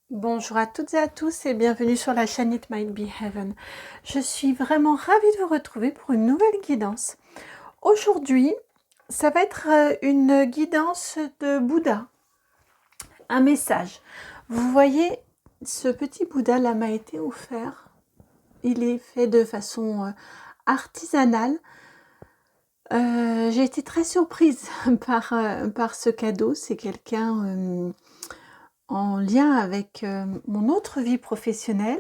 Bonjour à toutes et à tous et bienvenue sur la chaîne It Might Be Heaven. Je suis vraiment ravie de vous retrouver pour une nouvelle guidance. Aujourd'hui, ça va être une guidance de Bouddha, un message. Vous voyez, ce petit Bouddha là m'a été offert. Il est fait de façon artisanale. J'ai été très surprise par ce cadeau. C'est quelqu'un en lien avec mon autre vie professionnelle.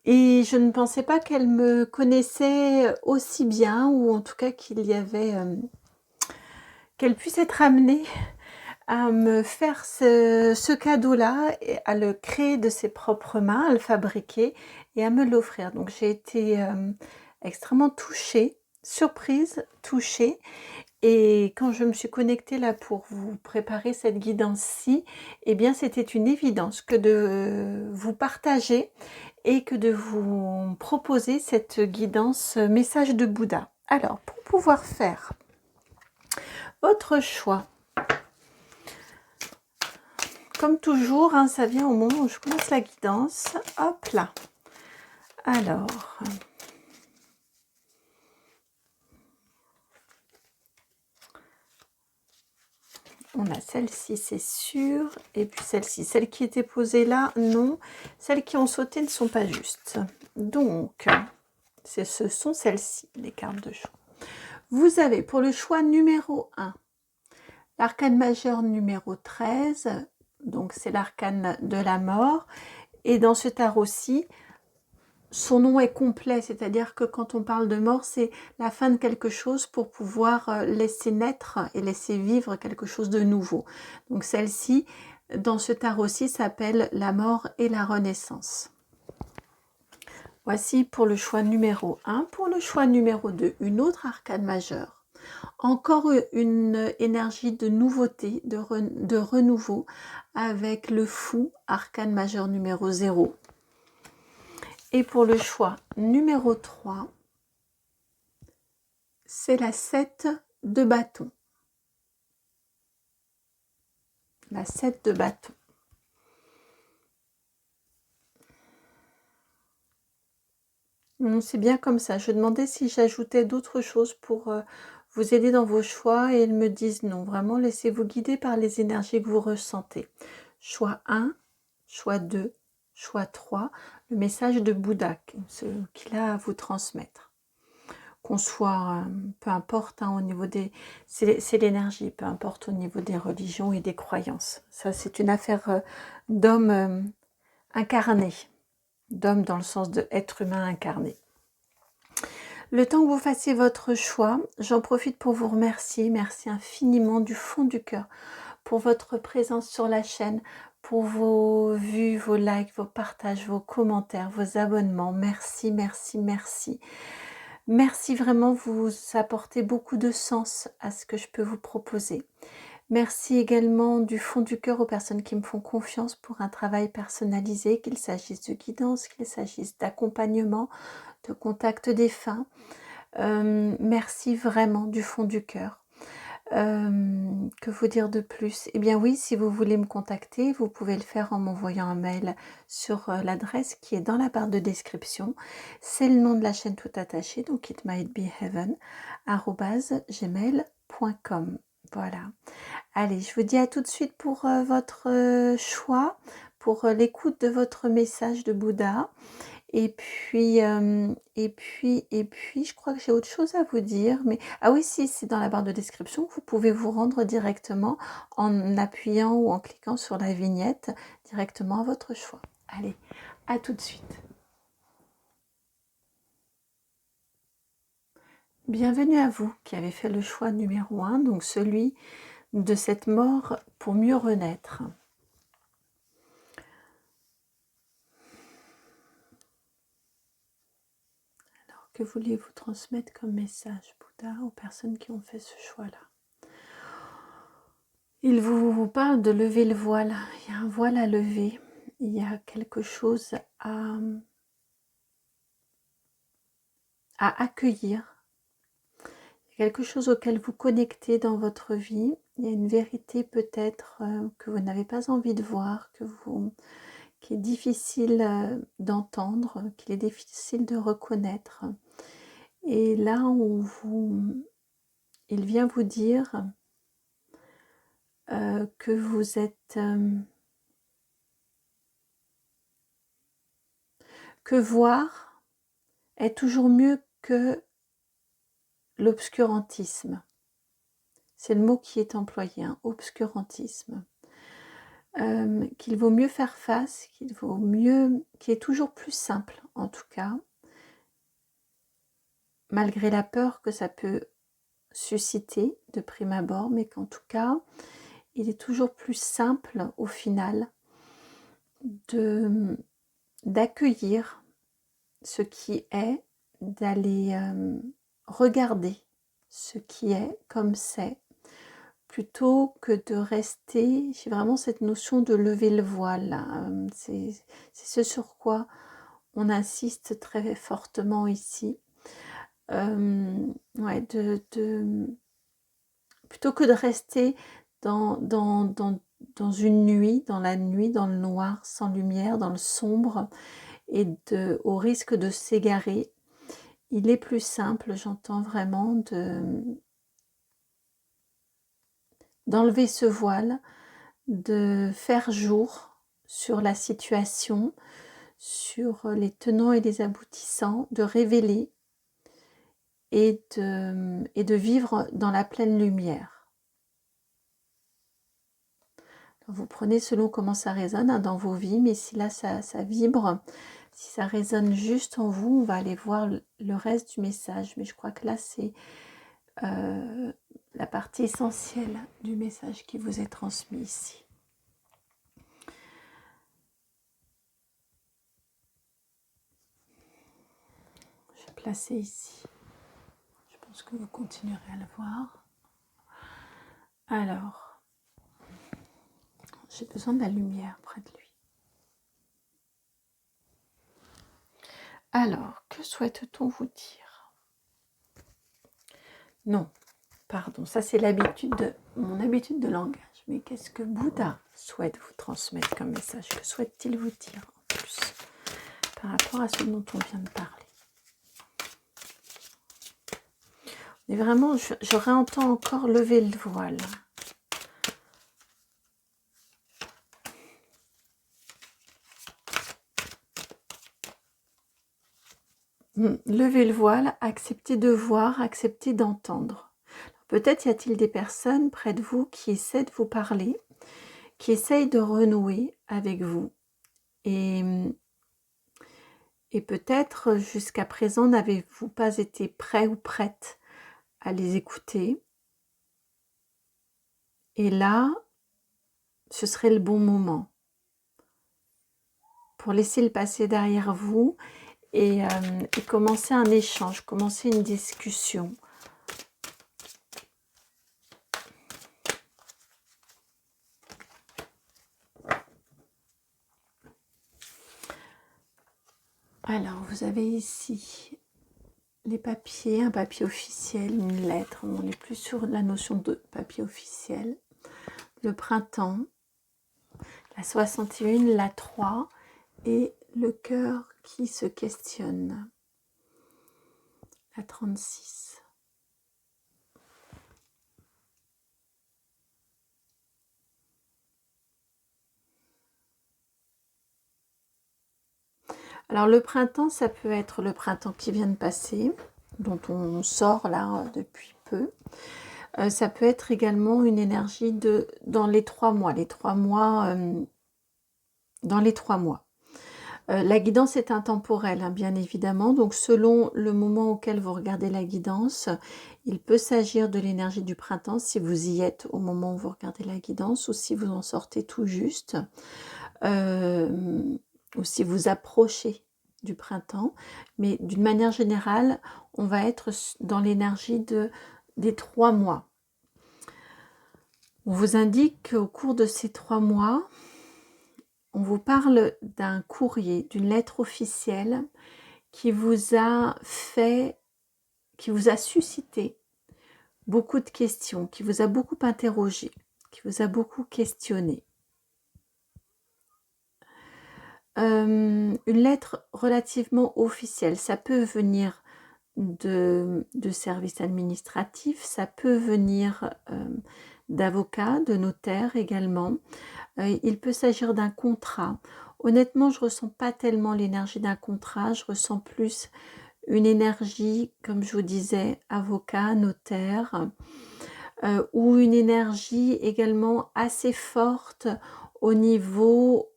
Et je ne pensais pas qu'elle me connaissait aussi bien, ou en tout cas qu'il y avait, qu'elle puisse être amenée à me faire ce cadeau-là, et à le créer de ses propres mains, à le fabriquer et à me l'offrir. Donc j'ai été extrêmement touchée, surprise, touchée. Et quand je me suis connectée là pour vous préparer cette guidance-ci, eh bien c'était une évidence que de vous partager et que de vous proposer cette guidance message de Bouddha. Alors, pour pouvoir faire votre choix, comme toujours, hein, ça vient au moment où je commence la guidance. Hop là. Alors, on a celle-ci, c'est sûr. Et puis celle-ci. Celles qui étaient posées là, non. Celles qui ont sauté ne sont pas justes. Donc, ce sont celles-ci, les cartes de choix. Vous avez pour le choix numéro 1, l'arcane majeur numéro 13, donc c'est l'arcane de la mort. Et dans ce tarot-ci, son nom est complet, c'est-à-dire que quand on parle de mort, c'est la fin de quelque chose pour pouvoir laisser naître et laisser vivre quelque chose de nouveau. Donc celle-ci, dans ce tarot-ci, s'appelle la mort et la renaissance. Voici pour le choix numéro 1. Pour le choix numéro 2, une autre arcane majeure. Encore une énergie de nouveauté, de renouveau, avec le fou, arcane majeur numéro 0. Et pour le choix numéro 3, c'est la 7 de bâton. La 7 de bâton. C'est bien comme ça. Je demandais si j'ajoutais d'autres choses pour vous aider dans vos choix et ils me disent non. Vraiment, laissez-vous guider par les énergies que vous ressentez. Choix 1, choix 2, choix 3, le message de Bouddha, ce qu'il a à vous transmettre. Qu'on soit, peu importe, hein, au niveau des... C'est l'énergie, peu importe au niveau des religions et des croyances. Ça, c'est une affaire d'homme incarné. D'homme dans le sens de être humain incarné. Le temps que vous fassiez votre choix, j'en profite pour vous remercier. Merci infiniment du fond du cœur pour votre présence sur la chaîne, pour vos vues, vos likes, vos partages, vos commentaires, vos abonnements. Merci, merci, merci. Merci vraiment, vous apportez beaucoup de sens à ce que je peux vous proposer. Merci également du fond du cœur aux personnes qui me font confiance pour un travail personnalisé, qu'il s'agisse de guidance, qu'il s'agisse d'accompagnement, de contact défunt. Merci vraiment du fond du cœur. Que vous dire de plus? Eh bien oui, si vous voulez me contacter, vous pouvez le faire en m'envoyant un mail sur l'adresse qui est dans la barre de description. C'est le nom de la chaîne tout attaché, donc itmightbeheaven@gmail.com. Voilà. Allez, je vous dis à tout de suite pour votre choix, pour l'écoute de votre message de Bouddha. Et puis, je crois que j'ai autre chose à vous dire. Mais ah oui, si, c'est dans la barre de description. Vous pouvez vous rendre directement en appuyant ou en cliquant sur la vignette directement à votre choix. Allez, à tout de suite. Bienvenue à vous qui avez fait le choix numéro 1, donc celui de cette mort pour mieux renaître. Alors, que voulez-vous transmettre comme message, Bouddha, aux personnes qui ont fait ce choix-là? Il vous parle de lever le voile. Il y a un voile à lever. Il y a quelque chose à accueillir. Il y a quelque chose auquel vous connectez dans votre vie il y a une vérité peut-être que vous n'avez pas envie de voir, qui est difficile d'entendre, qu'il est difficile de reconnaître. Et là, il vient vous dire que vous êtes... que voir est toujours mieux que l'obscurantisme. C'est le mot qui est employé, hein, obscurantisme. Qu'il vaut mieux faire face, qu'il est toujours plus simple en tout cas, malgré la peur que ça peut susciter de prime abord, mais qu'en tout cas, il est toujours plus simple au final d'accueillir ce qui est, d'aller regarder ce qui est comme c'est, plutôt que de rester. J'ai vraiment cette notion de lever le voile. C'est ce sur quoi on insiste très fortement ici. Ouais, plutôt que de rester dans une nuit, dans la nuit, dans le noir, sans lumière, dans le sombre, et au risque de s'égarer, il est plus simple, j'entends vraiment, d'enlever ce voile, de faire jour sur la situation, sur les tenants et les aboutissants, de révéler et de vivre dans la pleine lumière. Donc vous prenez selon comment ça résonne hein, dans vos vies, mais si là ça vibre, si ça résonne juste en vous, on va aller voir le reste du message. Mais je crois que là c'est la partie essentielle du message qui vous est transmis ici. Je vais placer ici. Je pense que vous continuerez à le voir. Alors, j'ai besoin de la lumière près de lui. Alors, que souhaite-t-on vous dire? Non, pardon, ça c'est mon habitude de langage. Mais qu'est-ce que Bouddha souhaite vous transmettre comme message? Que souhaite-t-il vous dire en plus par rapport à ce dont on vient de parler? Et vraiment, je réentends encore lever le voile. Lever le voile, accepter de voir, accepter d'entendre. Peut-être y a-t-il des personnes près de vous qui essaient de vous parler, qui essayent de renouer avec vous. Et peut-être jusqu'à présent n'avez-vous pas été prêt ou prête à les écouter. Et là, ce serait le bon moment pour laisser le passé derrière vous et commencer un échange, commencer une discussion. Alors, vous avez ici les papiers, un papier officiel, une lettre. On n'est plus sur la notion de papier officiel. Le printemps, la 61, la 3 et le cœur qui se questionne. La 36. Alors le printemps, ça peut être le printemps qui vient de passer, dont on sort là depuis peu. Ça peut être également une énergie dans les 3 mois, dans les 3 mois. La guidance est intemporelle, hein, bien évidemment, donc selon le moment auquel vous regardez la guidance, il peut s'agir de l'énergie du printemps si vous y êtes au moment où vous regardez la guidance ou si vous en sortez tout juste, ou si vous approchez du printemps, mais d'une manière générale, on va être dans l'énergie des 3 mois. On vous indique qu'au cours de ces 3 mois, on vous parle d'un courrier, d'une lettre officielle qui vous a suscité beaucoup de questions, qui vous a beaucoup interrogé, qui vous a beaucoup questionné. Une lettre relativement officielle, ça peut venir de services administratifs, ça peut venir d'avocats, de notaires également. Il peut s'agir d'un contrat. Honnêtement, je ne ressens pas tellement l'énergie d'un contrat, je ressens plus une énergie, comme je vous disais, avocat, notaire, ou une énergie également assez forte au niveau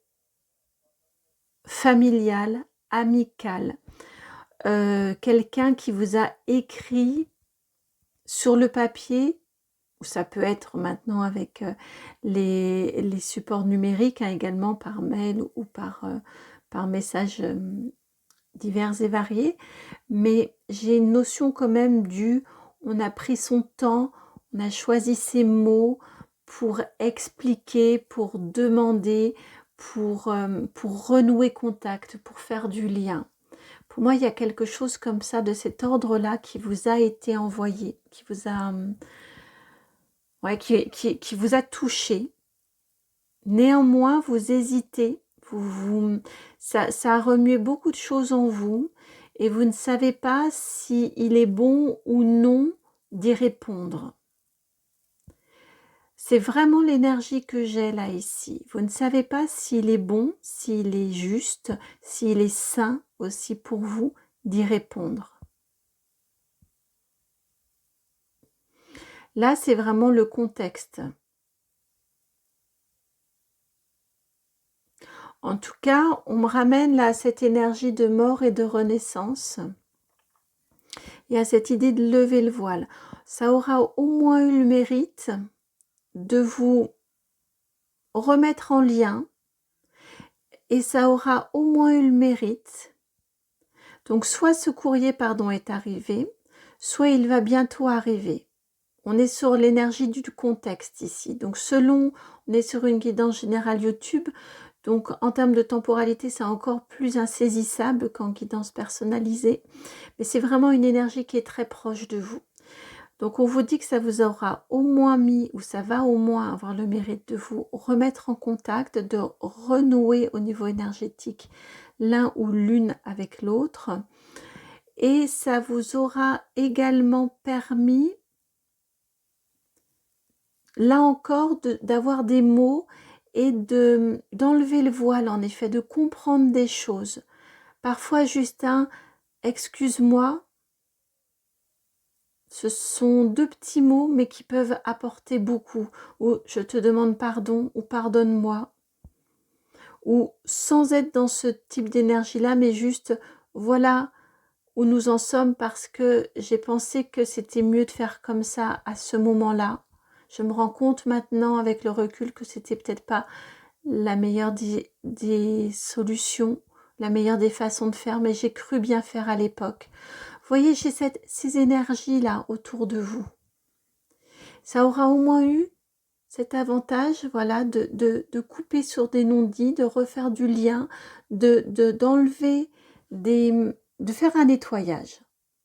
familial, amical. Quelqu'un qui vous a écrit sur le papier, ou ça peut être maintenant avec les supports numériques, hein, également par mail ou par message divers et variés, mais j'ai une notion quand même on a pris son temps, on a choisi ses mots pour expliquer, pour demander, pour renouer contact, pour faire du lien. Pour moi, il y a quelque chose comme ça, de cet ordre-là, qui vous a été envoyé, qui vous a, qui vous a touché. Néanmoins, vous hésitez, ça a remué beaucoup de choses en vous, et vous ne savez pas s'il est bon ou non d'y répondre. C'est vraiment l'énergie que j'ai là ici. Vous ne savez pas s'il est bon, s'il est juste, s'il est sain aussi pour vous d'y répondre. Là, c'est vraiment le contexte. En tout cas, on me ramène là à cette énergie de mort et de renaissance. Et à cette idée de lever le voile. Ça aura au moins eu le mérite de vous remettre en lien. Et ça aura au moins eu le mérite. Donc, soit ce courrier, est arrivé, soit il va bientôt arriver. On est sur l'énergie du contexte ici. Donc, on est sur une guidance générale YouTube. Donc, en termes de temporalité, c'est encore plus insaisissable qu'en guidance personnalisée. Mais c'est vraiment une énergie qui est très proche de vous. Donc, on vous dit que ça vous aura au moins mis, ou ça va au moins avoir le mérite de vous remettre en contact, de renouer au niveau énergétique l'un ou l'une avec l'autre. Et ça vous aura également permis, là encore, d'avoir des mots et d'enlever le voile, en effet, de comprendre des choses. Parfois, juste un « excuse-moi », ce sont deux petits mots, mais qui peuvent apporter beaucoup. Ou « je te demande pardon » ou « pardonne-moi ». Ou sans être dans ce type d'énergie-là, mais juste « voilà où nous en sommes parce que j'ai pensé que c'était mieux de faire comme ça à ce moment-là. Je me rends compte maintenant avec le recul que c'était peut-être pas la meilleure des solutions, la meilleure des façons de faire, mais j'ai cru bien faire à l'époque. » Vous voyez, j'ai ces énergies-là autour de vous. Ça aura au moins eu cet avantage, voilà, de couper sur des non-dits, de refaire du lien, d'enlever de faire un nettoyage.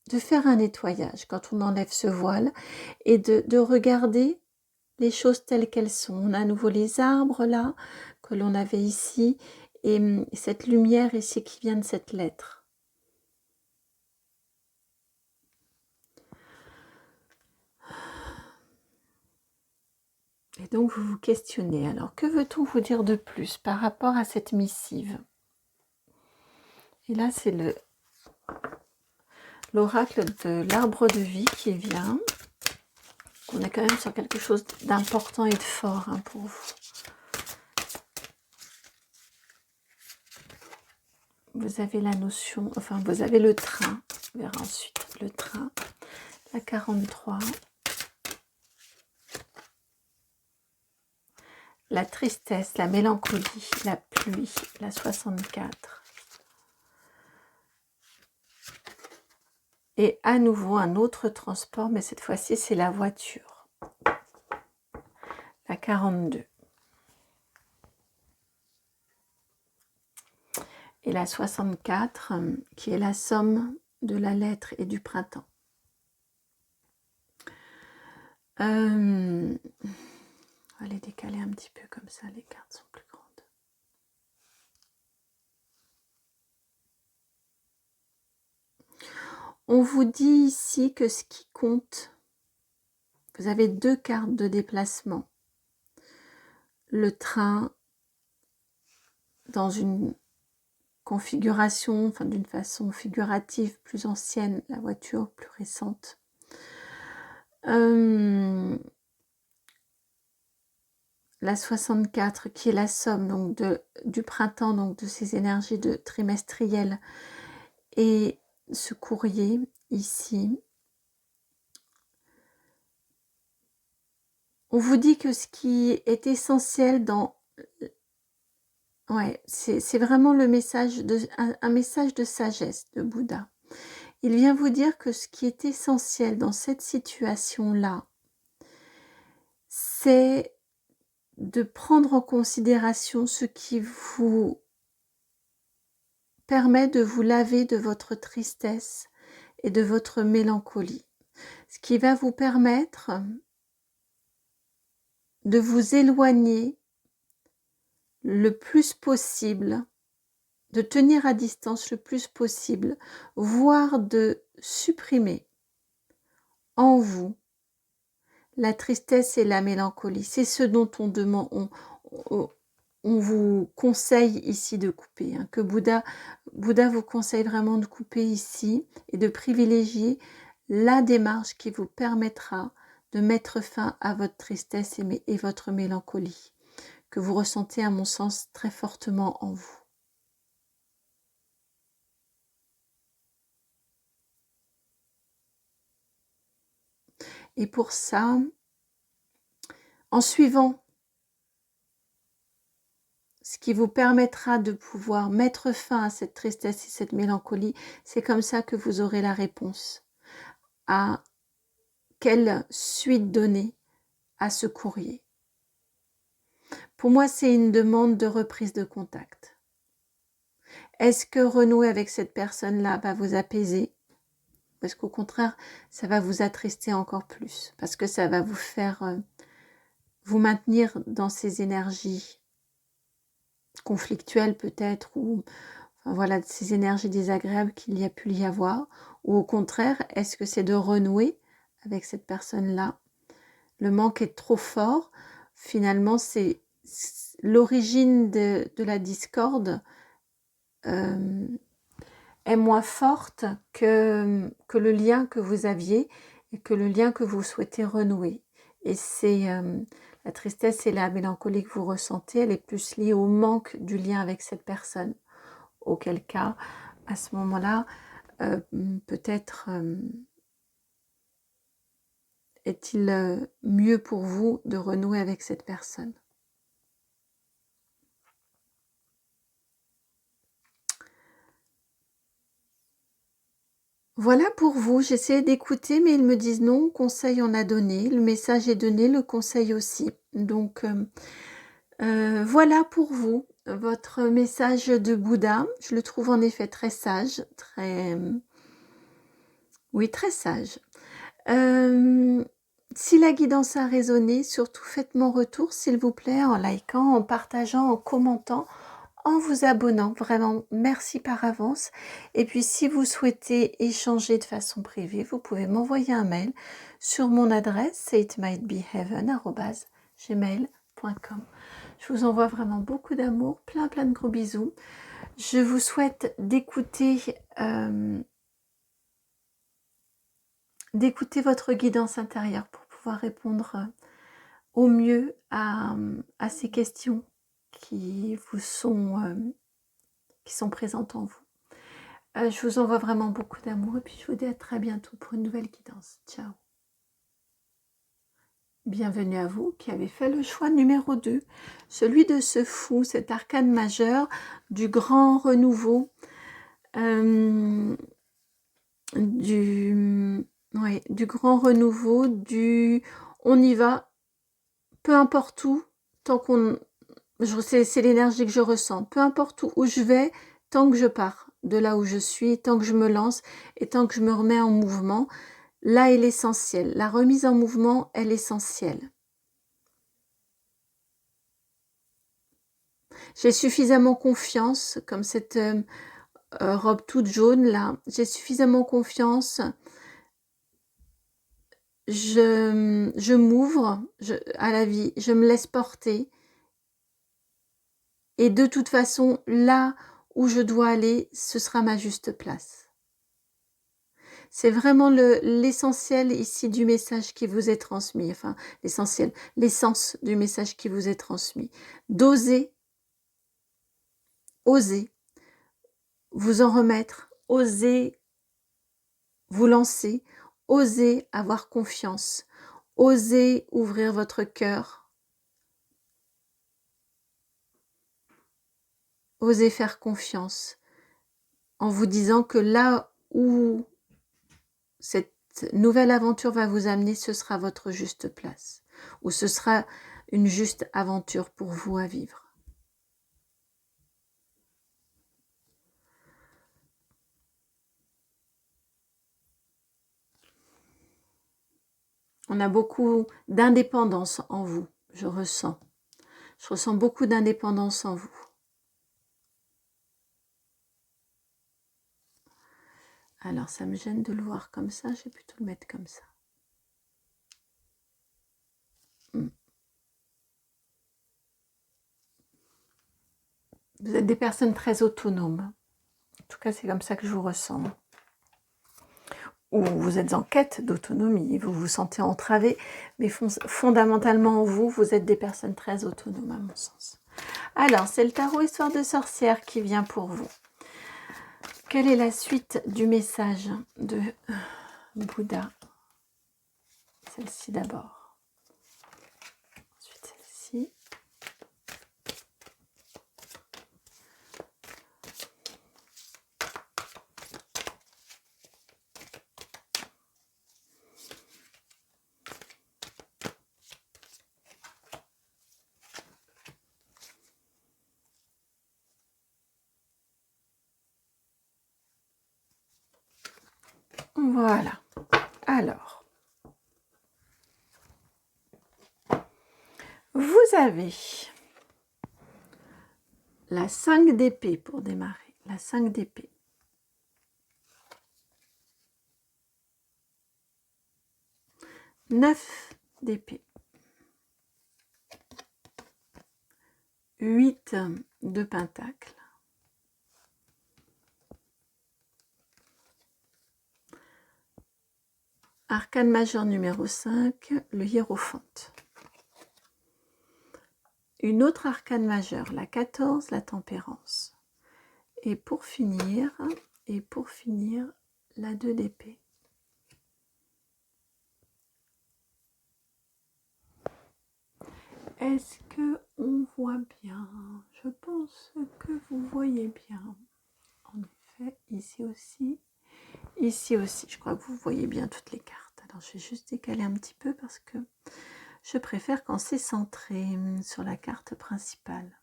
De faire un nettoyage quand on enlève ce voile et de regarder les choses telles qu'elles sont. On a à nouveau les arbres là, que l'on avait ici, et cette lumière ici qui vient de cette lettre. Et donc vous vous questionnez, alors que veut-on vous dire de plus par rapport à cette missive? Et là c'est l'oracle de l'arbre de vie qui vient. On est quand même sur quelque chose d'important et de fort pour vous. Vous avez la notion, enfin vous avez le train, on verra ensuite le train, la 43, la tristesse, la mélancolie, la pluie, la 64. Et à nouveau un autre transport, mais cette fois-ci c'est la voiture, la 42. Et la 64, qui est la somme de la lettre et du printemps. On va les décaler un petit peu comme ça, les cartes sont plus grandes. On vous dit ici que ce qui compte, vous avez 2 cartes de déplacement. Le train dans une configuration, enfin d'une façon figurative plus ancienne, la voiture plus récente. La 64 qui est la somme donc du printemps, donc de ces énergies de trimestrielles, et ce courrier ici. On vous dit que ce qui est essentiel dans... Ouais, c'est vraiment le message un message de sagesse de Bouddha. Il vient vous dire que ce qui est essentiel dans cette situation-là, c'est de prendre en considération ce qui vous permet de vous laver de votre tristesse et de votre mélancolie. Ce qui va vous permettre de vous éloigner le plus possible, de tenir à distance le plus possible, voire de supprimer en vous la tristesse et la mélancolie. C'est ce dont on vous conseille ici de couper, hein, que Bouddha vous conseille vraiment de couper ici et de privilégier la démarche qui vous permettra de mettre fin à votre tristesse et votre mélancolie, que vous ressentez à mon sens très fortement en vous. Et pour ça, en suivant ce qui vous permettra de pouvoir mettre fin à cette tristesse et cette mélancolie, c'est comme ça que vous aurez la réponse à quelle suite donner à ce courrier. Pour moi, c'est une demande de reprise de contact. Est-ce que renouer avec cette personne-là va vous apaiser? Parce qu'au contraire, ça va vous attrister encore plus, parce que ça va vous faire vous maintenir dans ces énergies conflictuelles peut-être, ou enfin, voilà, ces énergies désagréables qu'il y a pu y avoir, ou au contraire, est-ce que c'est de renouer avec cette personne-là? Le manque est trop fort, finalement c'est l'origine de la discorde est moins forte que le lien que vous aviez et que le lien que vous souhaitez renouer. Et c'est la tristesse et la mélancolie que vous ressentez, elle est plus liée au manque du lien avec cette personne. Auquel cas, à ce moment-là, peut-être est-il mieux pour vous de renouer avec cette personne. Voilà pour vous, j'essaie d'écouter, mais ils me disent non, le conseil on a donné, le message est donné, le conseil aussi. Donc voilà pour vous, votre message de Bouddha. Je le trouve en effet très sage, oui, très sage. Si la guidance a résonné, surtout faites-moi retour s'il vous plaît, en likant, en partageant, en commentant, en vous abonnant. Vraiment, merci par avance. Et puis, si vous souhaitez échanger de façon privée, vous pouvez m'envoyer un mail sur mon adresse itmightbeheaven@gmail.com. Je vous envoie vraiment beaucoup d'amour, plein de gros bisous. Je vous souhaite d'écouter votre guidance intérieure pour pouvoir répondre au mieux à ces questions qui sont présentes en vous. Je vous envoie vraiment beaucoup d'amour et puis je vous dis à très bientôt pour une nouvelle guidance. Ciao. Bienvenue à vous qui avez fait le choix numéro 2, celui de ce fou, cet arcane majeur du grand renouveau, du grand renouveau, on y va, peu importe où, tant qu'on... C'est l'énergie que je ressens, peu importe où je vais, tant que je pars de là où je suis, tant que je me lance et tant que je me remets en mouvement, là est l'essentiel. La remise en mouvement est l'essentiel. J'ai suffisamment confiance, comme cette robe toute jaune là, j'ai suffisamment confiance. Je m'ouvre à la vie, je me laisse porter. Et de toute façon, là où je dois aller, ce sera ma juste place. C'est vraiment l'essentiel ici du message qui vous est transmis, enfin l'essentiel, l'essence du message qui vous est transmis. D'oser, oser vous en remettre, oser vous lancer, oser avoir confiance, oser ouvrir votre cœur, oser faire confiance en vous disant que là où cette nouvelle aventure va vous amener, ce sera votre juste place, ou ce sera une juste aventure pour vous à vivre. On a beaucoup d'indépendance en vous, je ressens. Je ressens beaucoup d'indépendance en vous. Alors, ça me gêne de le voir comme ça, je vais plutôt le mettre comme ça. Vous êtes des personnes très autonomes. En tout cas, c'est comme ça que je vous ressens. Ou vous êtes en quête d'autonomie, vous vous sentez entravé, mais fondamentalement, vous êtes des personnes très autonomes à mon sens. Alors, c'est le tarot Histoire de sorcière qui vient pour vous. Quelle est la suite du message de Bouddha? Celle-ci d'abord. Ensuite celle-ci. Voilà. Alors, vous avez la 5 d'épée pour démarrer. La 5 d'épée. Neuf d'épée. 8 de pentacle. Arcane majeur numéro 5, le hiérophante. Une autre arcane majeure, la 14, la tempérance. Et pour finir, la 2 d'épée. Est-ce que on voit bien? Je pense que vous voyez bien. En effet, ici aussi. Ici aussi, je crois que vous voyez bien toutes les cartes. Alors, je vais juste décaler un petit peu parce que je préfère quand c'est centré sur la carte principale.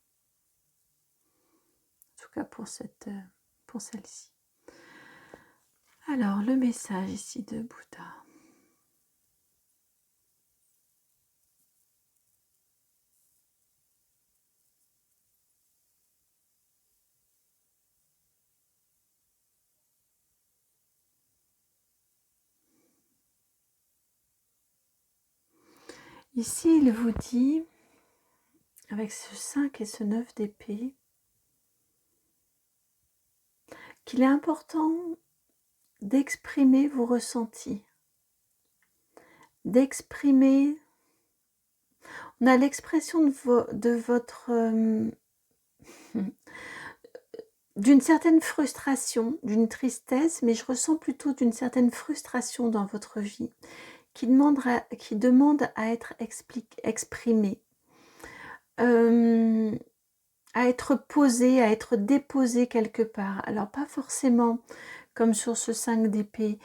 En tout cas pour celle-ci. Alors, le message ici de Bouddha. Ici, il vous dit, avec ce 5 et ce 9 d'épée, qu'il est important d'exprimer vos ressentis, d'exprimer, on a l'expression de votre, d'une certaine frustration, d'une tristesse, mais je ressens plutôt d'une certaine frustration dans votre vie, qui demande à être exprimée, à être posée, à être déposée quelque part. Alors pas forcément comme sur ce 5 d'épée,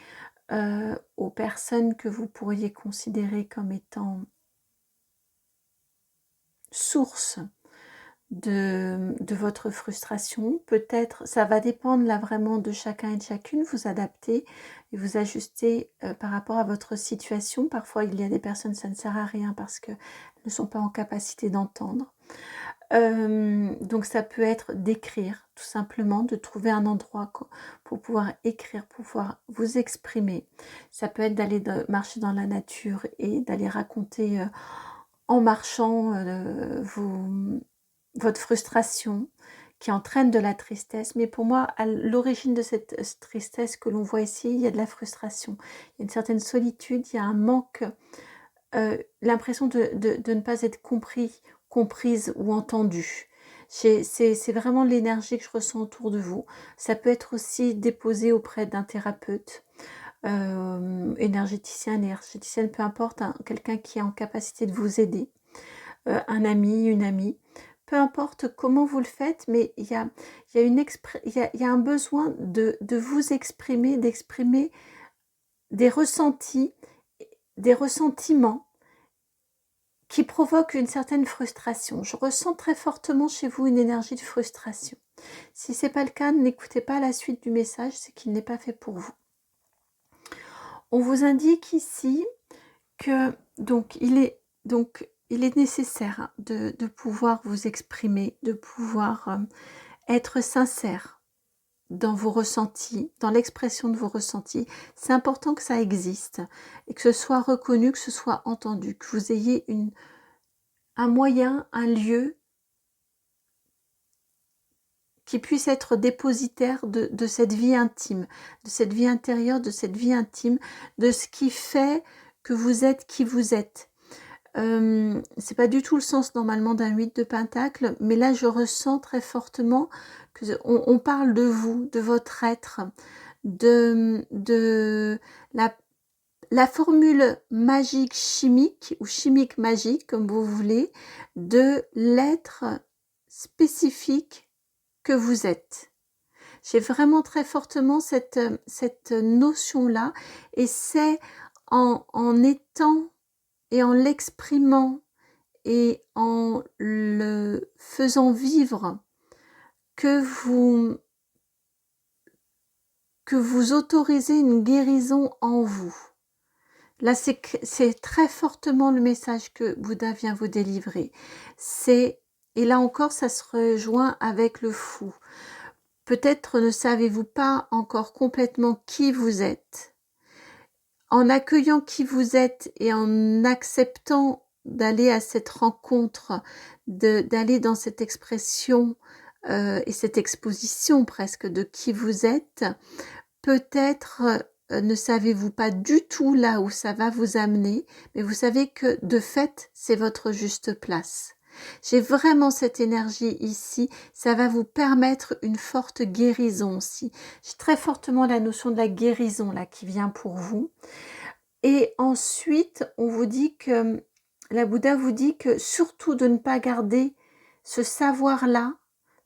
aux personnes que vous pourriez considérer comme étant source de votre frustration. Peut-être, ça va dépendre là vraiment de chacun et de chacune, vous adapter et vous ajuster par rapport à votre situation. Parfois, il y a des personnes, ça ne sert à rien parce qu'elles ne sont pas en capacité d'entendre. Donc ça peut être d'écrire, tout simplement, de trouver un endroit pour pouvoir écrire, pour pouvoir vous exprimer. Ça peut être d'aller marcher dans la nature et d'aller raconter en marchant votre frustration qui entraîne de la tristesse. Mais pour moi, à l'origine de cette tristesse que l'on voit ici, il y a de la frustration. Il y a une certaine solitude, il y a un manque, l'impression de ne pas être compris, comprise ou entendue. C'est vraiment l'énergie que je ressens autour de vous. Ça peut être aussi déposé auprès d'un thérapeute, énergéticien, énergéticienne, peu importe, hein, quelqu'un qui est en capacité de vous aider, un ami, une amie. Peu importe comment vous le faites, mais il y a un besoin de vous exprimer, d'exprimer des ressentis, des ressentiments qui provoquent une certaine frustration. Je ressens très fortement chez vous une énergie de frustration. Si ce n'est pas le cas, n'écoutez pas la suite du message, c'est qu'il n'est pas fait pour vous. On vous indique ici que il est nécessaire de pouvoir vous exprimer, de pouvoir être sincère dans vos ressentis, dans l'expression de vos ressentis. C'est important que ça existe et que ce soit reconnu, que ce soit entendu, que vous ayez un moyen, un lieu qui puisse être dépositaire de cette vie intime, de cette vie intérieure, de cette vie intime, de ce qui fait que vous êtes qui vous êtes. C'est pas du tout le sens normalement d'un 8 de pentacle, mais là je ressens très fortement que on parle de vous, de votre être, de la formule magique chimique ou chimique magique comme vous voulez, de l'être spécifique que vous êtes. J'ai vraiment très fortement cette notion-là, et c'est en étant et en l'exprimant et en le faisant vivre que vous autorisez une guérison en vous. Là, c'est très fortement le message que Bouddha vient vous délivrer. Et là encore, ça se rejoint avec le fou. Peut-être ne savez-vous pas encore complètement qui vous êtes. En accueillant qui vous êtes et en acceptant d'aller à cette rencontre, d'aller dans cette expression et cette exposition presque de qui vous êtes, peut-être ne savez-vous pas du tout là où ça va vous amener, mais vous savez que de fait, c'est votre juste place. J'ai vraiment cette énergie ici, ça va vous permettre une forte guérison aussi. J'ai très fortement la notion de la guérison là qui vient pour vous. Et ensuite, on vous dit que, la Bouddha vous dit que surtout de ne pas garder ce savoir-là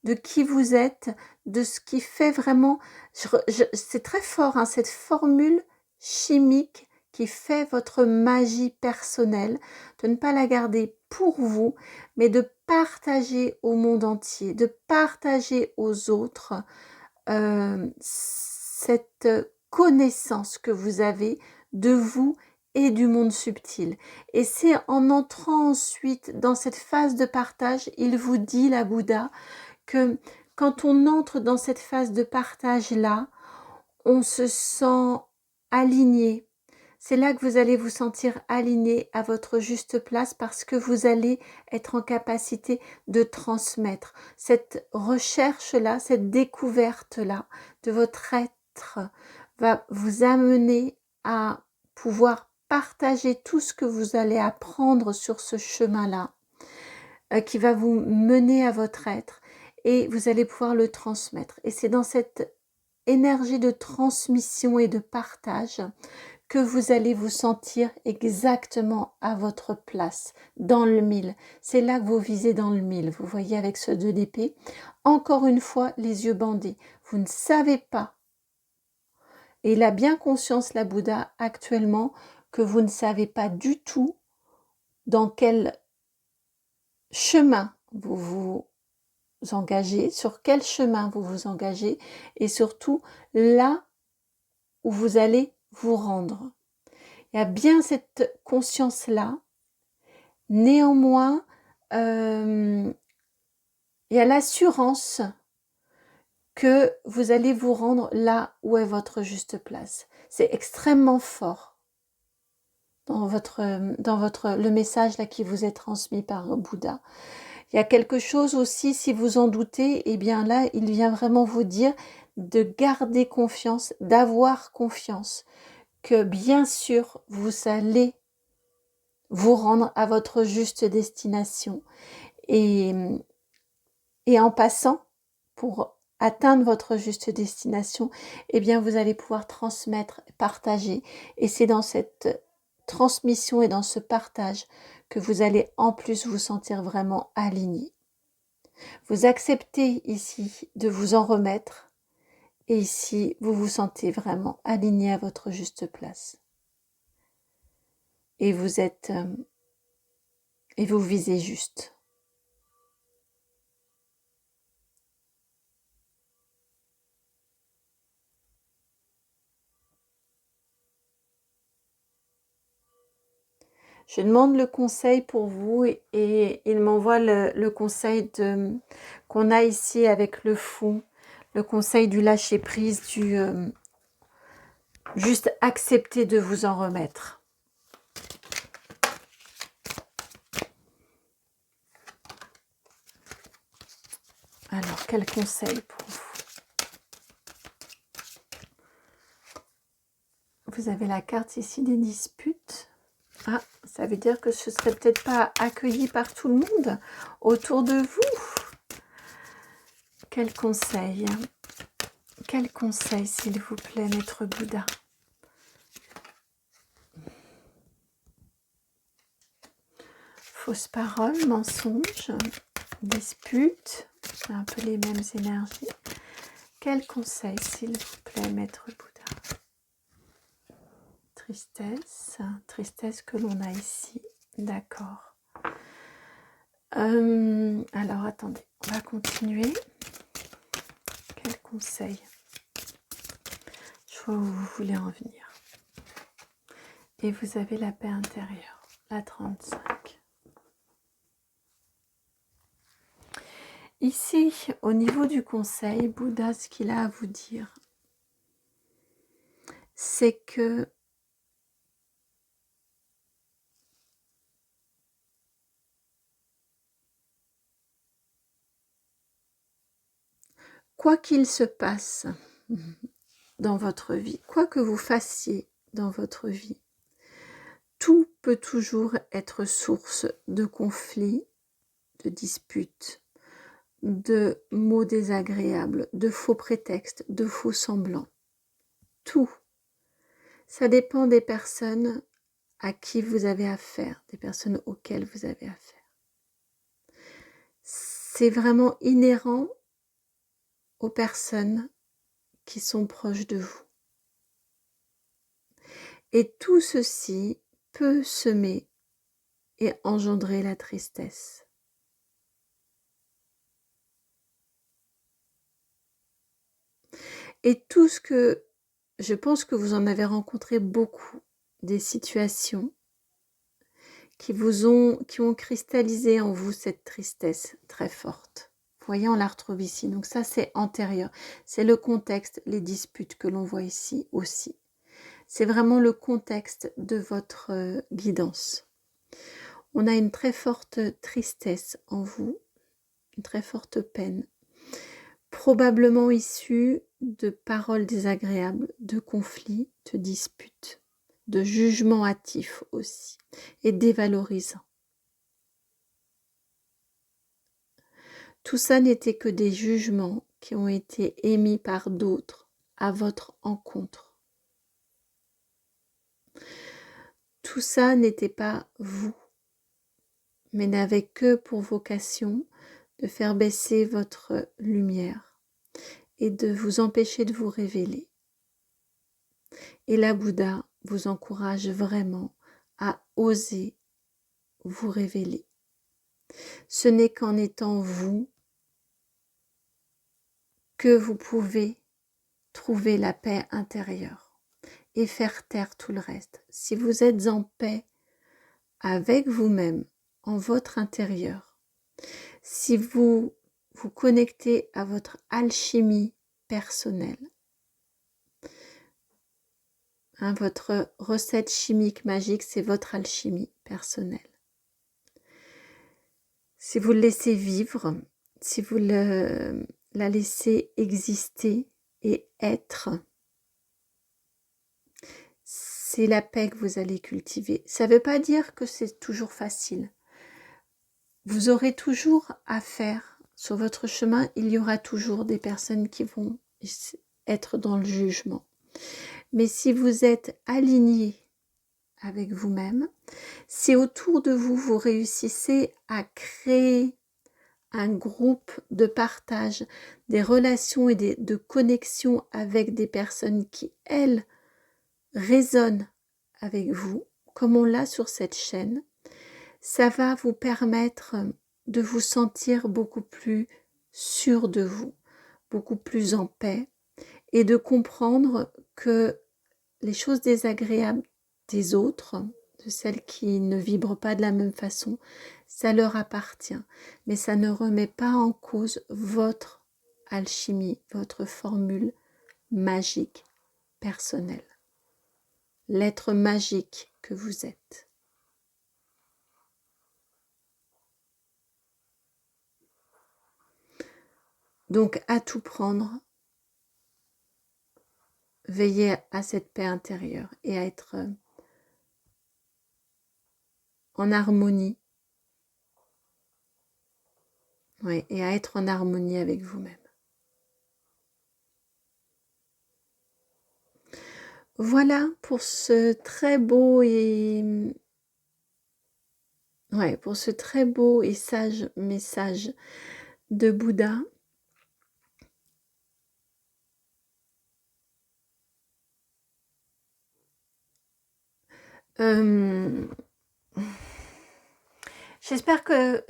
de qui vous êtes, de ce qui fait vraiment, c'est très fort, hein, cette formule chimique qui fait votre magie personnelle, de ne pas la garder pour vous, mais de partager au monde entier, de partager aux autres cette connaissance que vous avez de vous et du monde subtil. Et c'est en entrant ensuite dans cette phase de partage, il vous dit, la Bouddha, que quand on entre dans cette phase de partage-là, on se sent aligné. C'est là que vous allez vous sentir aligné à votre juste place parce que vous allez être en capacité de transmettre. Cette recherche-là, cette découverte-là de votre être va vous amener à pouvoir partager tout ce que vous allez apprendre sur ce chemin-là, qui va vous mener à votre être, et vous allez pouvoir le transmettre. Et c'est dans cette énergie de transmission et de partage que vous allez vous sentir exactement à votre place, dans le mille. C'est là que vous visez dans le mille. Vous voyez avec ce 2 d'épée, encore une fois, les yeux bandés. Vous ne savez pas, et il a bien conscience, la Bouddha, actuellement, que vous ne savez pas du tout dans quel chemin vous engagez, sur quel chemin vous vous engagez et surtout là où vous allez vous rendre. Il y a bien cette conscience-là. Néanmoins, il y a l'assurance que vous allez vous rendre là où est votre juste place. C'est extrêmement fort dans le message là qui vous est transmis par Bouddha. Il y a quelque chose aussi, si vous en doutez, eh bien là, il vient vraiment vous dire de garder confiance, d'avoir confiance, que bien sûr, vous allez vous rendre à votre juste destination. Et en passant, pour atteindre votre juste destination, eh bien, vous allez pouvoir transmettre, partager. Et c'est dans cette transmission et dans ce partage que vous allez en plus vous sentir vraiment aligné. Vous acceptez ici de vous en remettre et ici, vous vous sentez vraiment aligné à votre juste place. Et vous êtes... et vous visez juste. Je demande le conseil pour vous et il m'envoie le conseil qu'on a ici avec le fou, le conseil du lâcher prise, du juste accepter de vous en remettre. Alors, quel conseil pour vous? Vous avez la carte ici des disputes. Ah, ça veut dire que ce ne serait peut-être pas accueilli par tout le monde autour de vous. Quel conseil? Quel conseil, s'il vous plaît, Maître Bouddha? Fausses paroles, mensonges, disputes, un peu les mêmes énergies. Quel conseil, s'il vous plaît, Maître Bouddha? Tristesse, tristesse que l'on a ici, d'accord. Alors, attendez, on va continuer. Quel conseil? Je vois où vous voulez en venir. Et vous avez la paix intérieure, la 35. Ici, au niveau du conseil, Bouddha, ce qu'il a à vous dire, c'est que quoi qu'il se passe dans votre vie, quoi que vous fassiez dans votre vie, tout peut toujours être source de conflits, de disputes, de mots désagréables, de faux prétextes, de faux semblants. Tout. Ça dépend des personnes à qui vous avez affaire, des personnes auxquelles vous avez affaire. C'est vraiment inhérent aux personnes qui sont proches de vous. Et tout ceci peut semer et engendrer la tristesse. Et tout ce que, je pense que vous en avez rencontré beaucoup, des situations qui ont cristallisé en vous cette tristesse très forte. Vous voyez, on la retrouve ici. Donc ça, c'est antérieur. C'est le contexte, les disputes que l'on voit ici aussi. C'est vraiment le contexte de votre guidance. On a une très forte tristesse en vous, une très forte peine, probablement issue de paroles désagréables, de conflits, de disputes, de jugements hâtifs aussi, et dévalorisants. Tout ça n'était que des jugements qui ont été émis par d'autres à votre encontre. Tout ça n'était pas vous, mais n'avait que pour vocation de faire baisser votre lumière et de vous empêcher de vous révéler. Et la Bouddha vous encourage vraiment à oser vous révéler. Ce n'est qu'en étant vous que vous pouvez trouver la paix intérieure et faire taire tout le reste. Si vous êtes en paix avec vous-même, en votre intérieur, si vous vous connectez à votre alchimie personnelle, votre recette chimique magique, c'est votre alchimie personnelle. Si vous le laissez vivre, si vous la laissez exister et être, c'est la paix que vous allez cultiver. Ça ne veut pas dire que c'est toujours facile. Vous aurez toujours à faire sur votre chemin, il y aura toujours des personnes qui vont être dans le jugement. Mais si vous êtes aligné avec vous-même, si autour de vous, vous réussissez à créer un groupe de partage, des relations et de connexion avec des personnes qui, elles, résonnent avec vous, comme on l'a sur cette chaîne, ça va vous permettre de vous sentir beaucoup plus sûr de vous, beaucoup plus en paix et de comprendre que les choses désagréables des autres, de celles qui ne vibrent pas de la même façon, ça leur appartient. Mais ça ne remet pas en cause votre alchimie, votre formule magique personnelle. L'être magique que vous êtes. Donc, à tout prendre, veillez à cette paix intérieure et à être en harmonie. Oui, et à être en harmonie avec vous-même. Voilà pour ce très beau et pour ce très beau et sage message de Bouddha. J'espère que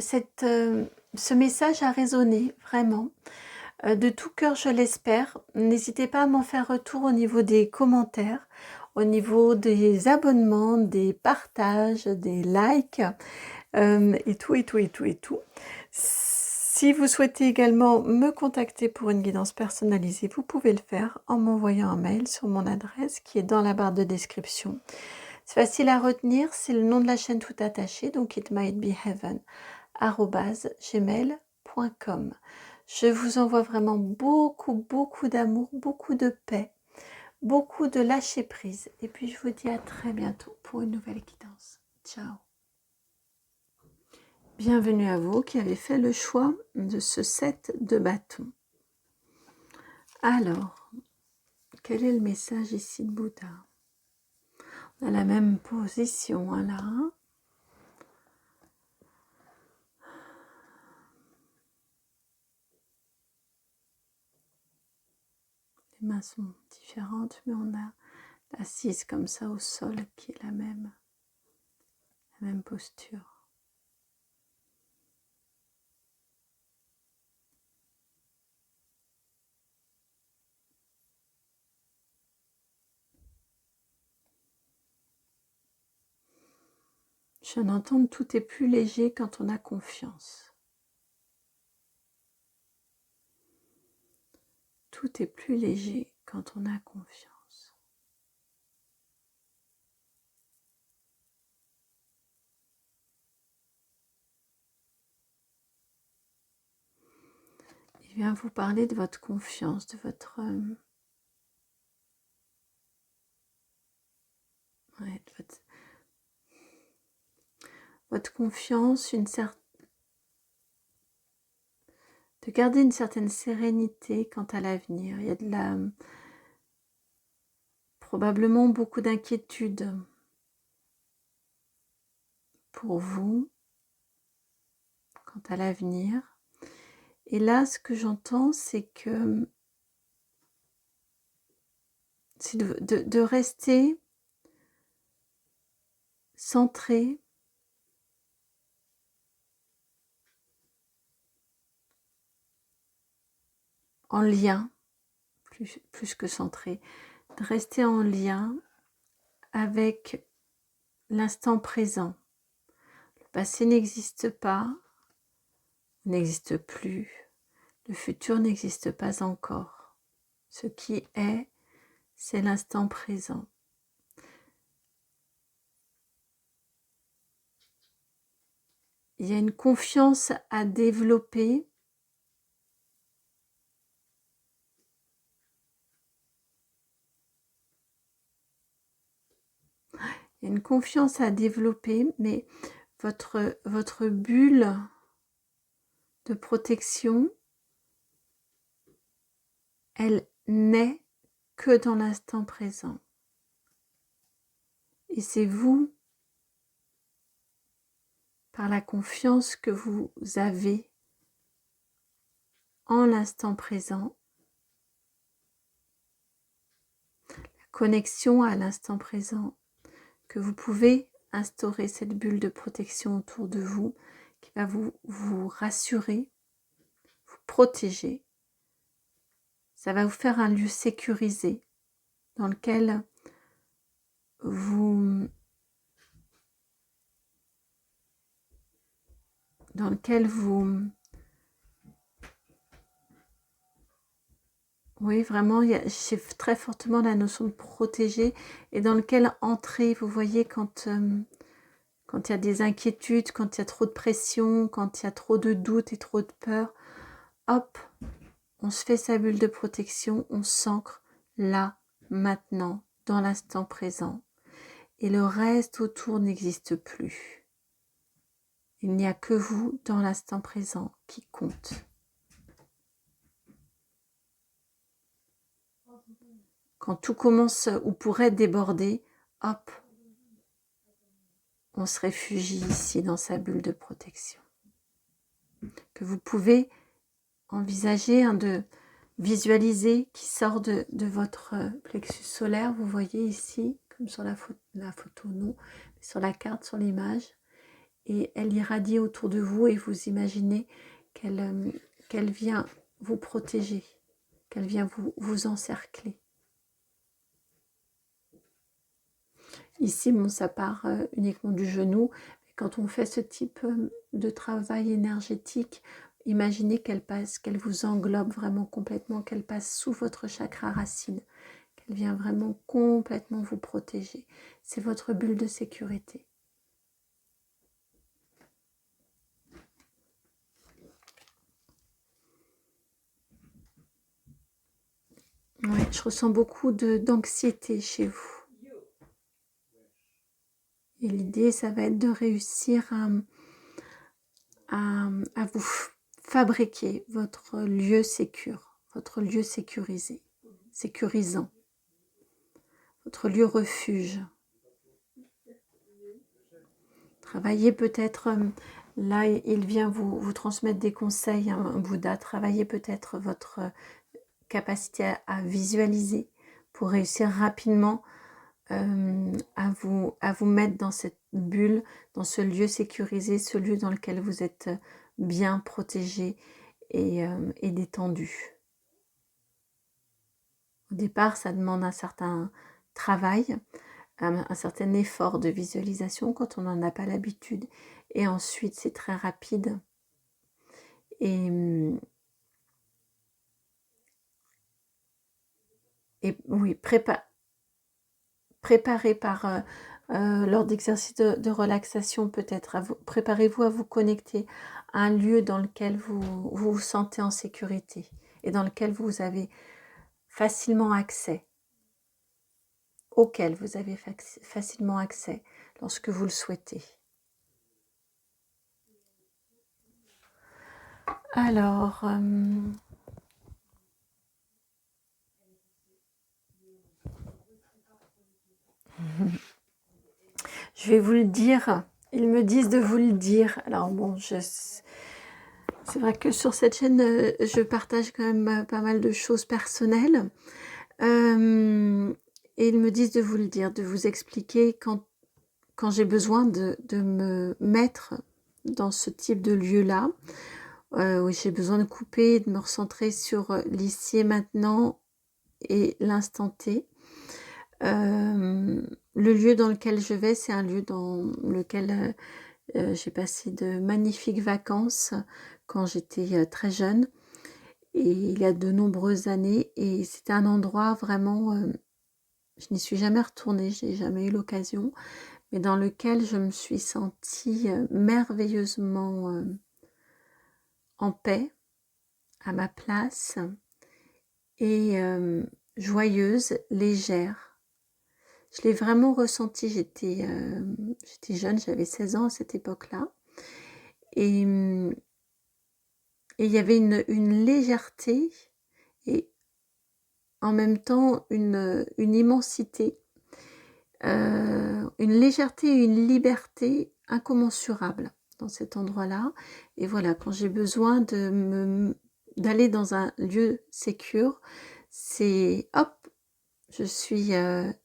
ce message a résonné vraiment. De tout cœur, je l'espère. N'hésitez pas à m'en faire retour au niveau des commentaires, au niveau des abonnements, des partages, des likes, et tout. Si vous souhaitez également me contacter pour une guidance personnalisée, vous pouvez le faire en m'envoyant un mail sur mon adresse qui est dans la barre de description. C'est facile à retenir, c'est le nom de la chaîne tout attaché, donc itmightbeheaven@gmail.com. Je vous envoie vraiment beaucoup d'amour, beaucoup de paix, beaucoup de lâcher prise. Et puis je vous dis à très bientôt pour une nouvelle guidance. Ciao. Bienvenue à vous qui avez fait le choix de ce set de bâtons. Alors, quel est le message ici de Bouddha? On a la même position hein, là. Les mains sont différentes, mais on a l'assise comme ça au sol qui est la même posture. Je viens d'entendre tout est plus léger quand on a confiance. Tout est plus léger quand on a confiance. Il vient vous parler de votre confiance, de votre confiance, de garder une certaine sérénité quant à l'avenir. Il y a probablement beaucoup d'inquiétude pour vous quant à l'avenir. Et là, ce que j'entends, c'est que c'est de rester centré en lien, plus que centré, de rester en lien avec l'instant présent. Le passé n'existe pas, n'existe plus, le futur n'existe pas encore. Ce qui est, c'est l'instant présent. Il y a une confiance à développer. Il y a une confiance à développer, mais votre bulle de protection, elle n'est que dans l'instant présent. Et c'est vous, par la confiance que vous avez en l'instant présent, la connexion à l'instant présent, que vous pouvez instaurer cette bulle de protection autour de vous qui va vous rassurer, vous protéger. Ça va vous faire un lieu sécurisé dans lequel vous oui, vraiment, j'ai très fortement la notion de protéger et dans lequel entrer, vous voyez, quand il y a des inquiétudes, quand il y a trop de pression, quand il y a trop de doutes et trop de peur, hop, on se fait sa bulle de protection, on s'ancre là, maintenant, dans l'instant présent. Et le reste autour n'existe plus. Il n'y a que vous dans l'instant présent qui compte. Quand tout commence ou pourrait déborder, hop, on se réfugie ici dans sa bulle de protection. Que vous pouvez envisager de visualiser qui sort de votre plexus solaire. Vous voyez ici, comme sur la photo non, mais sur la carte, sur l'image. Et elle irradie autour de vous et vous imaginez qu'elle vient vous protéger, qu'elle vient vous encercler. Ici, bon, ça part uniquement du genou. Mais quand on fait ce type de travail énergétique, imaginez qu'elle vous englobe vraiment complètement, qu'elle passe sous votre chakra racine, qu'elle vient vraiment complètement vous protéger. C'est votre bulle de sécurité. Ouais, je ressens beaucoup d'anxiété chez vous. Et l'idée, ça va être de réussir à vous fabriquer votre lieu sécure, votre lieu sécurisé, sécurisant, votre lieu refuge. Travaillez peut-être, là il vient vous transmettre des conseils, un Bouddha, travaillez peut-être votre capacité à visualiser pour réussir rapidement à vous mettre dans cette bulle, dans ce lieu sécurisé, ce lieu dans lequel vous êtes bien protégé et détendu. Au départ, ça demande un certain travail, un certain effort de visualisation quand on n'en a pas l'habitude. Et ensuite, c'est très rapide. Et oui, préparez par lors d'exercices de relaxation peut-être, préparez-vous à vous connecter à un lieu dans lequel vous vous sentez en sécurité et dans lequel vous avez facilement accès, auquel vous avez facilement accès lorsque vous le souhaitez. Alors, je vais vous le dire, ils me disent de vous le dire. Alors bon, c'est vrai que sur cette chaîne, je partage quand même pas mal de choses personnelles. Et ils me disent de vous le dire, de vous expliquer quand j'ai besoin de me mettre dans ce type de lieu-là, Oui, j'ai besoin de couper et de me recentrer sur l'ici et maintenant et l'instant T. Le lieu dans lequel je vais, c'est un lieu dans lequel j'ai passé de magnifiques vacances quand j'étais très jeune, et il y a de nombreuses années, et c'était un endroit vraiment, je n'y suis jamais retournée, je n'ai jamais eu l'occasion, mais dans lequel je me suis sentie merveilleusement en paix, à ma place, et joyeuse, légère. Je l'ai vraiment ressenti, j'étais jeune, j'avais 16 ans à cette époque-là, et il y avait une légèreté et en même temps une immensité, une légèreté et une liberté incommensurables dans cet endroit-là. Et voilà, quand j'ai besoin d'aller dans un lieu sécure, c'est hop, je suis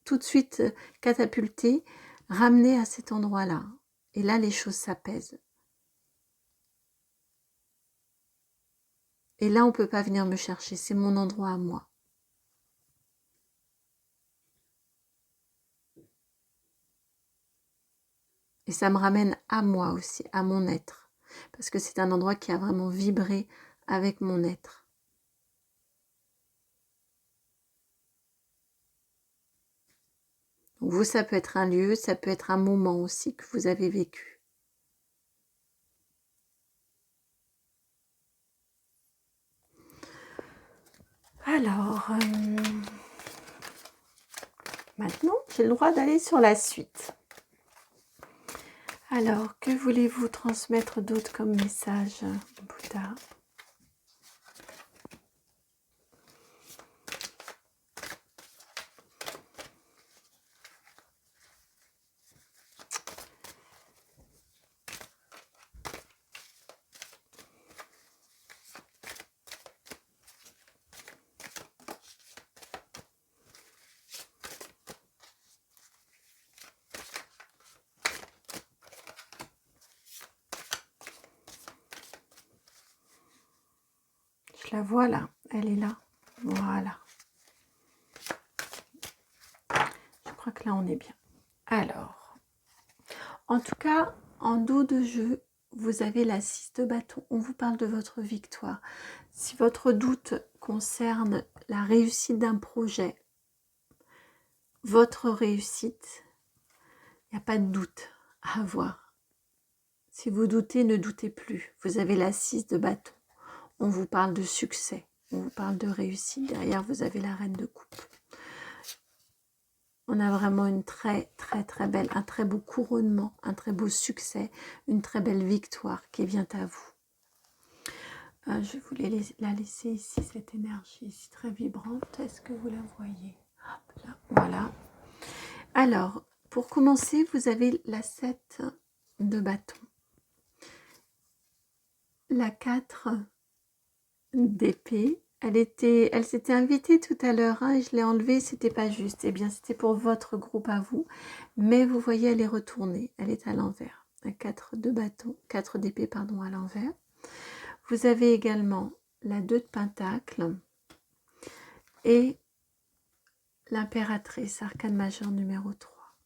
tout de suite catapultée, ramenée à cet endroit-là. Et là, les choses s'apaisent. Et là, on ne peut pas venir me chercher, c'est mon endroit à moi. Et ça me ramène à moi aussi, à mon être. Parce que c'est un endroit qui a vraiment vibré avec mon être. Donc vous, ça peut être un lieu, ça peut être un moment aussi que vous avez vécu. Alors, maintenant, j'ai le droit d'aller sur la suite. Alors, que voulez-vous transmettre d'autre comme message, Bouddha ? Je la vois là, elle est là. Voilà. Je crois que là, on est bien. Alors, en tout cas, en dos de jeu, vous avez la 6 de bâton. On vous parle de votre victoire. Si votre doute concerne la réussite d'un projet, votre réussite, il n'y a pas de doute à avoir. Si vous doutez, ne doutez plus. Vous avez la 6 de bâton. On vous parle de succès, on vous parle de réussite. Derrière, vous avez la reine de coupe. On a vraiment une très belle, un très beau couronnement, un très beau succès, une très belle victoire qui vient à vous. Je voulais la laisser ici, cette énergie ici très vibrante. Est-ce que vous la voyez? Hop là, voilà. Alors, pour commencer, vous avez la 7 de bâton, la 4 d'épée. Elle s'était invitée tout à l'heure, hein, et je l'ai enlevée, c'était pas juste. Eh bien, c'était pour votre groupe à vous. Mais vous voyez, elle est retournée, elle est à l'envers. Un 4 de bâton, 4 d'épée, pardon, à l'envers. Vous avez également la 2 de pentacle et l'impératrice, arcane majeur numéro 3.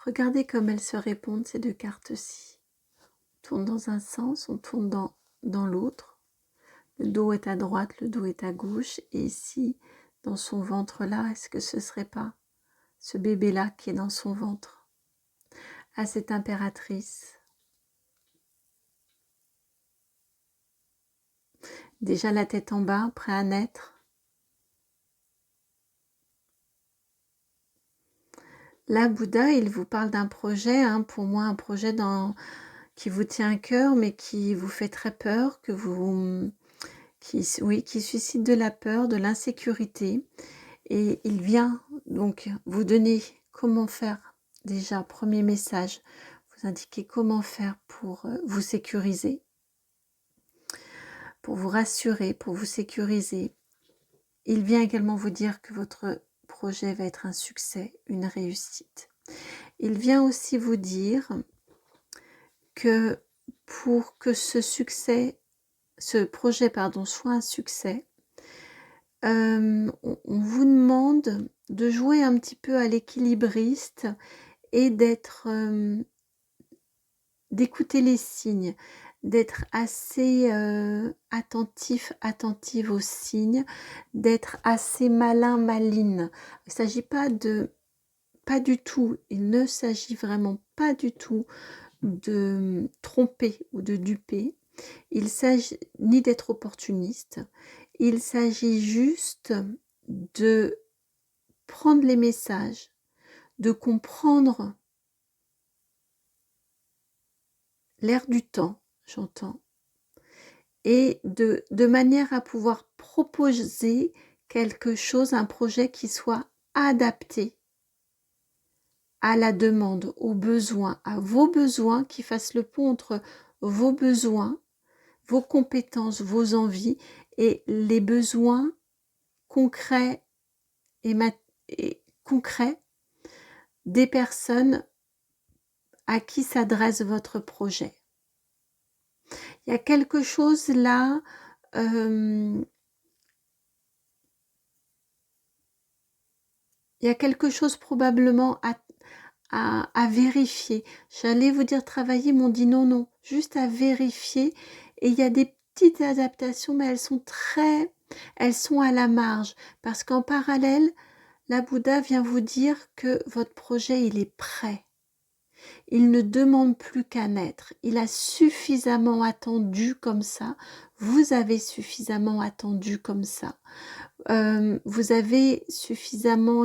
Regardez comme elles se répondent, ces deux cartes-ci. On tourne dans un sens, on tourne dans l'autre. Le dos est à droite, le dos est à gauche. Et ici, dans son ventre-là, est-ce que ce ne serait pas ce bébé-là qui est dans son ventre? À cette impératrice. Déjà la tête en bas, prêt à naître. Là, Bouddha, il vous parle d'un projet, hein, pour moi un projet qui vous tient à cœur, mais qui vous fait très peur, qui suscite de la peur, de l'insécurité. Et il vient donc vous donner comment faire. Déjà, premier message, vous indiquer comment faire pour vous sécuriser, pour vous rassurer, pour vous sécuriser. Il vient également vous dire que votre projet va être un succès, une réussite. Il vient aussi vous dire que pour que ce projet soit un succès, on vous demande de jouer un petit peu à l'équilibriste et d'écouter les signes, d'être assez attentive aux signes, d'être assez maline. Il ne s'agit pas du tout, il ne s'agit vraiment pas du tout de tromper ou de duper. Il s'agit ni d'être opportuniste, il s'agit juste de prendre les messages, de comprendre l'air du temps, j'entends, et de manière à pouvoir proposer quelque chose, un projet qui soit adapté à la demande, aux besoins, à vos besoins, qui fasse le pont entre vos besoins, vos compétences, vos envies et les besoins concrets et concrets des personnes à qui s'adresse votre projet. Il y a quelque chose là, il y a quelque chose probablement à vérifier. J'allais vous dire travailler, m'ont dit non, juste à vérifier. Et il y a des petites adaptations, mais elles sont à la marge. Parce qu'en parallèle, la Bouddha vient vous dire que votre projet, il est prêt. Il ne demande plus qu'à naître. Il a suffisamment attendu comme ça. Vous avez suffisamment attendu comme ça. Vous l'avez suffisamment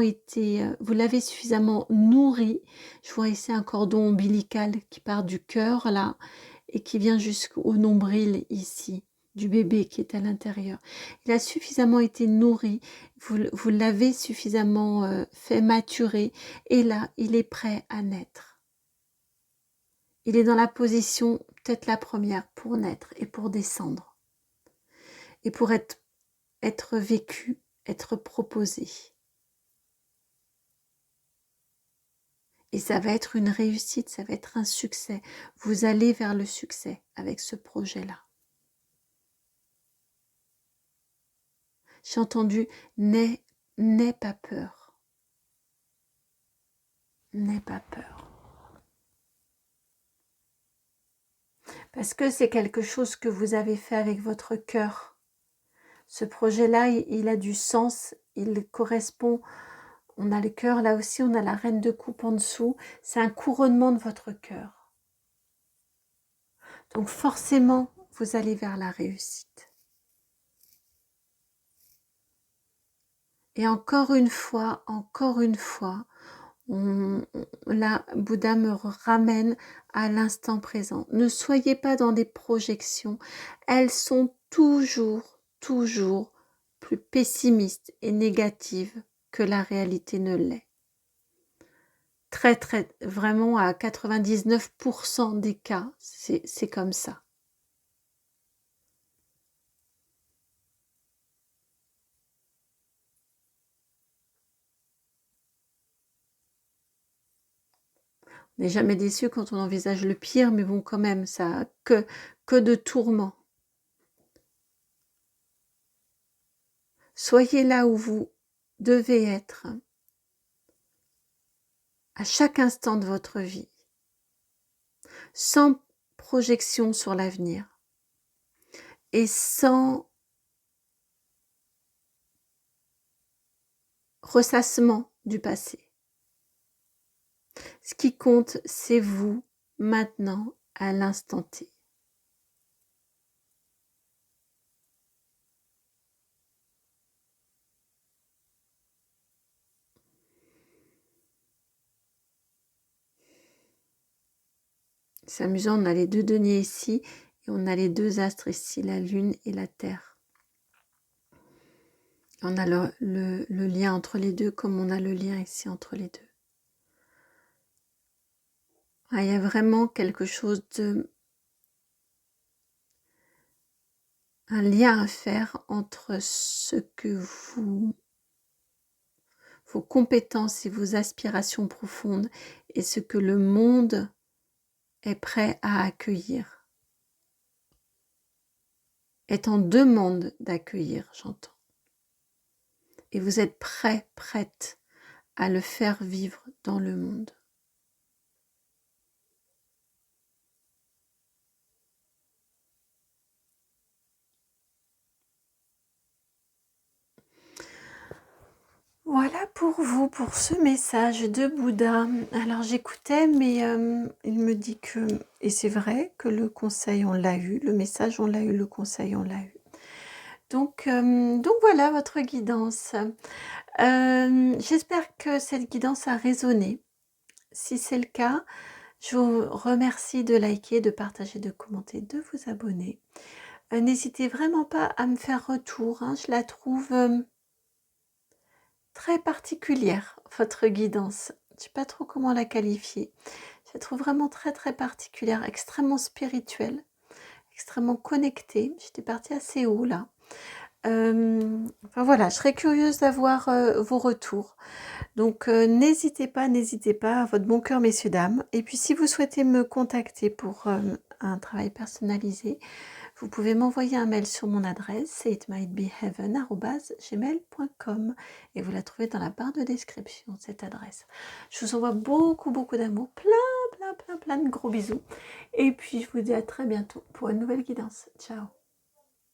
nourri. Je vois ici un cordon ombilical qui part du cœur là et qui vient jusqu'au nombril ici du bébé qui est à l'intérieur. Il a suffisamment été nourri, vous l'avez suffisamment fait maturer et là, il est prêt à naître. Il est dans la position, peut-être la première, pour naître et pour descendre. Et pour être vécu, être proposé. Et ça va être une réussite, ça va être un succès. Vous allez vers le succès avec ce projet-là. J'ai entendu « n'aie pas peur ». N'aie pas peur. Parce que c'est quelque chose que vous avez fait avec votre cœur. Ce projet-là, il a du sens, il correspond. On a le cœur, là aussi, on a la reine de coupe en dessous. C'est un couronnement de votre cœur. Donc forcément, vous allez vers la réussite. Et encore une fois, la Bouddha me ramène à l'instant présent. Ne soyez pas dans des projections. Elles sont toujours plus pessimistes et négatives que la réalité ne l'est. Vraiment à 99% des cas, c'est comme ça. On n'est jamais déçu quand on envisage le pire, mais bon, quand même, ça que de tourments. Soyez là où vous devez être à chaque instant de votre vie, sans projection sur l'avenir et sans ressassement du passé. Ce qui compte, c'est vous, maintenant, à l'instant T. C'est amusant, on a les deux deniers ici et on a les deux astres ici, la Lune et la Terre. On a le lien entre les deux comme on a le lien ici entre les deux. Il y a vraiment quelque chose un lien à faire entre ce que vos compétences et vos aspirations profondes et ce que le monde est prêt à accueillir. est en demande d'accueillir, j'entends. Et vous êtes prêt, prête à le faire vivre dans le monde. Voilà pour vous, pour ce message de Bouddha. Alors j'écoutais, mais il me dit que, et c'est vrai, que le conseil on l'a eu, le message on l'a eu, le conseil on l'a eu. Donc voilà votre guidance. J'espère que cette guidance a résonné. Si c'est le cas, je vous remercie de liker, de partager, de commenter, de vous abonner. N'hésitez vraiment pas à me faire retour, hein, je la trouve très particulière, votre guidance. Je ne sais pas trop comment la qualifier. Je la trouve vraiment très très particulière, extrêmement spirituelle, extrêmement connectée. J'étais partie assez haut là. Enfin voilà, je serais curieuse d'avoir vos retours. Donc n'hésitez pas, à votre bon cœur, messieurs, dames. Et puis si vous souhaitez me contacter pour un travail personnalisé, vous pouvez m'envoyer un mail sur mon adresse, c'est itmightbeheaven@gmail.com, et vous la trouvez dans la barre de description, cette adresse. Je vous envoie beaucoup, beaucoup d'amour, plein de gros bisous. Et puis je vous dis à très bientôt pour une nouvelle guidance. Ciao.